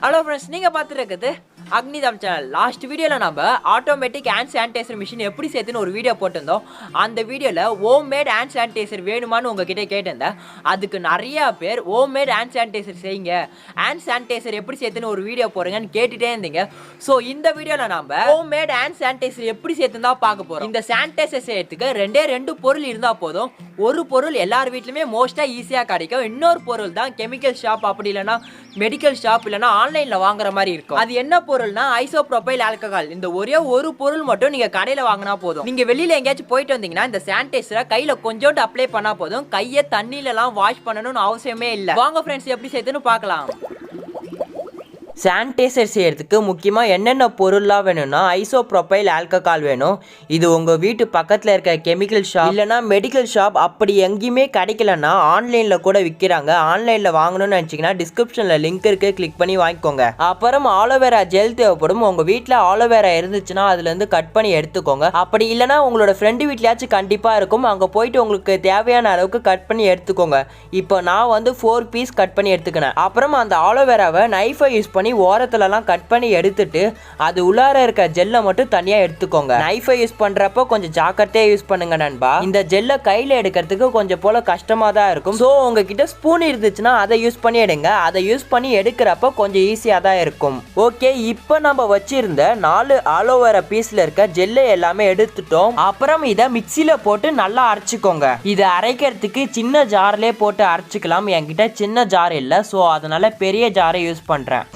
Hello friends, நீங்கள் பார்த்துருக்குது அக்னிதாம் channel. Last வீடியோவில் நம்ம ஆட்டோமேட்டிக் ஹேண்ட் சானிடைசர் மிஷின் எப்படி சேர்த்துன்னு ஒரு வீடியோ போட்டிருந்தோம். அந்த வீடியோவில் ஹோம் மேட் ஹேண்ட் சானிடைசர் வேணுமான்னு உங்ககிட்ட கேட்டிருந்தேன். அதுக்கு நிறையா பேர் ஹோம் மேட் ஹேண்ட் சானிடைசர் செய்யுங்க, ஹேண்ட் சானிடைசர் எப்படி சேர்த்துன்னு ஒரு வீடியோ போடுங்கன்னு கேட்டுகிட்டே இருந்தீங்க. ஸோ இந்த வீடியோவில் நம்ம ஹோம் மேட் ஹேண்ட் சானிடைசர் எப்படி சேர்த்துன்னு தான் பார்க்க போகிறோம். இந்த சானிடைசர் செய்யறதுக்கு ரெண்டு பொருள் இருந்தால் போதும். ஒரு பொருள் எல்லார் வீட்லையுமே மோஸ்ட்டாக ஈஸியாக கிடைக்கும். இன்னொரு பொருள் தான் கெமிக்கல் ஷாப், அப்படி இல்லைன்னா மெடிக்கல் ஷாப், இல்லைன்னா ஆன்லைனில் வாங்குற மாதிரி இருக்கும். அது என்ன பொருள்னா ஐசோப்ரோபைல் ஆல்கஹால். இந்த ஒரே ஒரு பொருள் மட்டும் நீங்க கடையில வாங்கினா போதும். நீங்க வெளியில எங்கேயாச்சும் போயிட்டு வந்தீங்கன்னா இந்த சானிடைசரை கையில கொஞ்சோண்டு அப்ளை பண்ணா போதும். கையை தண்ணியில எல்லாம் வாஷ் பண்ணணும்னு அவசியமே இல்லை. வாங்க ஃப்ரெண்ட்ஸ், எப்படி செய்யுதுன்னு பார்க்கலாம். சானிடைசர் செய்யறதுக்கு முக்கியமாக என்னென்ன பொருள்லாம் வேணும்னா ஐசோப்ரோபைல் ஆல்கஹால் வேணும். இது உங்கள் வீட்டு பக்கத்தில் இருக்க கெமிக்கல் ஷாப் இல்லைனா மெடிக்கல் ஷாப் அப்படி எங்கேயுமே கிடைக்கலன்னா ஆன்லைனில் கூட விற்கிறாங்க. ஆன்லைனில் வாங்கணும்னு நினச்சிங்கன்னா டிஸ்கிரிப்ஷனில் லிங்க் இருக்குது, கிளிக் பண்ணி வாங்கிக்கோங்க. அப்புறம் ஆலோவேரா ஜெல் தேவைப்படும். உங்கள் வீட்டில் ஆலோவேரா இருந்துச்சுன்னா அதுலேருந்து கட் பண்ணி எடுத்துக்கோங்க. அப்படி இல்லைனா உங்களோட ஃப்ரெண்டு வீட்லையாச்சும் கண்டிப்பாக இருக்கும், அங்கே போயிட்டு உங்களுக்கு தேவையான அளவுக்கு கட் பண்ணி எடுத்துக்கோங்க. இப்போ நான் 4 பீஸ் கட் பண்ணி எடுத்துக்கினேன். அப்புறம் அந்த ஆலோவேராவை நைஃபை யூஸ் பண்ணி ஓரத்துலலாம் கட் பண்ணி எடுத்துட்டு அது உள்ளார இருக்க ஜெல்லை மட்டும் தனியாக எடுத்துக்கோங்க. நைஃபை யூஸ் பண்ணுறப்போ கொஞ்சம் ஜாக்கிரதையாக யூஸ் பண்ணுங்க நண்பா. இந்த ஜெல்லை கையில் எடுக்கிறதுக்கு கொஞ்சம் போல கஷ்டமாக தான் இருக்கும். ஸோ உங்ககிட்ட ஸ்பூன் இருந்துச்சுன்னா அதை யூஸ் பண்ணி எடுங்க. அதை யூஸ் பண்ணி எடுக்கிறப்ப கொஞ்சம் ஈஸியாக தான் இருக்கும். ஓகே, இப்போ நம்ம வச்சிருந்த 4 ஆலோவேரா பீஸில் இருக்க ஜெல்லை எல்லாமே எடுத்துட்டோம். அப்புறம் இதை மிக்சியில் போட்டு நல்லா அரைச்சிக்கோங்க. இதை அரைக்கிறதுக்கு சின்ன ஜார்லேயே போட்டு அரைச்சிக்கலாம். என்கிட்ட சின்ன ஜார் இல்லை, ஸோ அதனால பெரிய ஜாரை யூஸ் பண்ணுறேன்.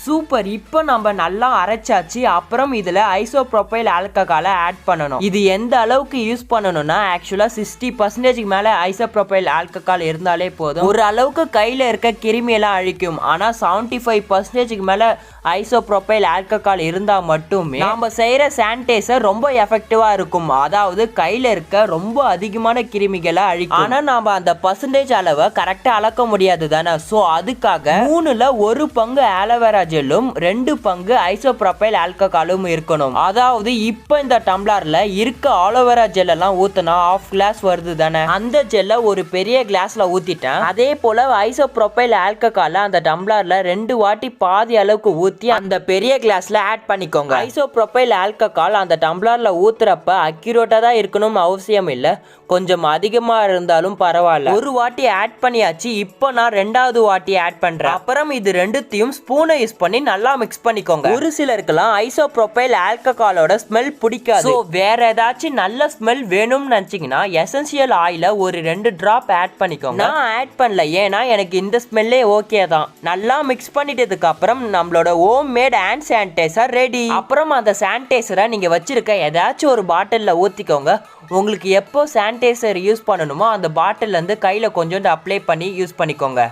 சூப்பர், இப்போ நம்ம நல்லா அரைச்சாச்சு. அப்புறம் இதில் ஐசோப்ரோபைல் ஆல்கஹாலை ஆட் பண்ணணும். இது எந்த அளவுக்கு யூஸ் பண்ணணும்னா ஆக்சுவலாக 60% மேலே ஐசோப்ரோபைல் ஆல்கஹால் இருந்தாலே போதும். ஒரு அளவுக்கு கையில் இருக்க கிருமியெல்லாம் அழிக்கும். ஆனால் 75% மேலே ஐசோப்ரோபைல் ஆல்கஹால் இருந்தால் மட்டுமே நம்ம செய்கிற சானிடைசர் ரொம்ப எஃபெக்டிவாக இருக்கும். அதாவது கையில் இருக்க ரொம்ப அதிகமான கிருமிகளை அழிக்கும். ஆனால் நாம் அந்த பர்சன்டேஜ் அளவை கரெக்டாக அளக்க முடியாது தானே. ஸோ அதுக்காக 3ல் 1 பங்கு ஆலோவேரா ஜெல்லும் 2 பங்கு ஐசோப்ரோபைல் ஆல்கஹாலும் இருக்கணும். அதாவது இப்போ இந்த டம்ளர்ல இருக்க ஆலோவேரா ஜெல் எல்லாம் ஊத்தினா 1/2 கிளாஸ் வருது தானே. அந்த ஜெல்லை ஒரு பெரிய கிளாஸ்ல ஊத்திட்டேன். அதே போல ஐசோப்ரோபைல் ஆல்கஹால அந்த டம்ளர்ல 2 வாட்டி பாதி அளவுக்கு ஊத்தி அந்த பெரிய கிளாஸ்ல ஆட் பண்ணிக்கோங்க. ஐசோப்ரோபைல் ஆல்கஹால் அந்த டம்ளர்ல ஊத்துறப்ப அக்யூரேட்டா தான் இருக்கணும் அவசியம் இல்லை. கொஞ்சம் அதிகமா இருந்தாலும் பரவாயில்ல. ஒரு வாட்டி ஆட் பண்ணியாச்சு. இப்போ நான் 2வது வாட்டி ஆட் பண்றேன். அப்புறம் இது ரெண்டுத்தையும் ஸ்பூனை யூஸ் பண்ணி நல்லா மிக்ஸ் பண்ணிக்கோங்க. ஒரு சிலருக்குலாம் ஐசோப்ரோபைல் ஆல்கஹாலோட ஸ்மெல் பிடிக்காது. ஸோ வேற ஏதாச்சும் நல்ல ஸ்மெல் வேணும்னு நினைச்சீங்கன்னா எசென்சியல் ஆயில ஒரு 2 டிராப் ஆட் பண்ணிக்கோங்க. நான் ஆட் பண்ணல, ஏன்னா எனக்கு இந்த ஸ்மெல்லே ஓகே தான். நல்லா மிக்ஸ் பண்ணிட்டதுக்கு அப்புறம் நம்மளோட home made hand sanitizer ready. அப்புறம் அந்த சானிடைசரை நீங்க வச்சிருக்க ஏதாச்சும் ஒரு பாட்டில்ல ஊத்திக்கோங்க. உங்களுக்கு எப்போ சானிடைசர் யூஸ் பண்ணணுமோ அந்த பாட்டில் இருந்து கையில கொஞ்சோண்டு அப்ளை பண்ணி யூஸ் பண்ணிக்கோங்க.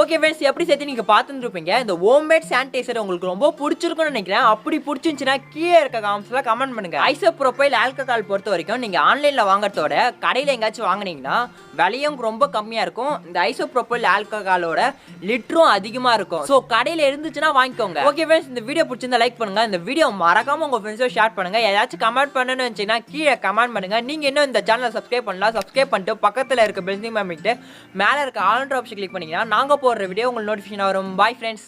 ஓகே ஃப்ரெண்ட்ஸ், எப்படி சேர்த்து நீங்கள் பார்த்துருப்பீங்க. இந்த ஹோம்மேட் சானிடைசர் உங்களுக்கு ரொம்ப பிடிச்சிருக்குன்னு நினைக்கிறேன். அப்படி பிடிச்சிருந்துச்சுன்னா கீழே இருக்க காமெண்ட்ஸில் கமெண்ட் பண்ணுங்கள். ஐசோப்ரோபைல் ஆல்கஹால் பொறுத்த வரைக்கும் நீங்கள் ஆன்லைனில் வாங்குறதோட கடையில் எங்கேயாச்சும் வாங்கினீங்கன்னா விலையும் ரொம்ப கம்மியாக இருக்கும். இந்த ஐசோப்ரோபைல் ஆல்கஹாலோட லிட்டரும் அதிகமாக இருக்கும். ஸோ கடையில் இருந்துச்சுன்னா வாங்கிக்கோங்க. ஓகே ஃப்ரெண்ட்ஸ், இந்த வீடியோ பிடிச்சிருந்தா லைக் பண்ணுங்கள். இந்த வீடியோ மறக்காமல் உங்கள் ஃப்ரெண்ட்ஸோட ஷேர் பண்ணுங்கள். ஏதாச்சும் கமெண்ட் பண்ணணும்னு நினச்சிங்கன்னா கீழே கமெண்ட் பண்ணுங்கள். நீங்கள் இன்னும் இந்த சேனலை சப்ஸ்கிரைப் பண்ணலாம். சப்ஸ்கிரைப் பண்ணிட்டு பக்கத்தில் இருக்க பெல் சிம்பல் அமைக்கிட்டு மேலே இருக்க ஆல் ஆப்ஷன் கிளிக் பண்ணிங்கன்னா நாங்கள் போடுற வீடியோ உங்களுக்கு நோட்டிஃபிகேஷன் வரும். Bye friends.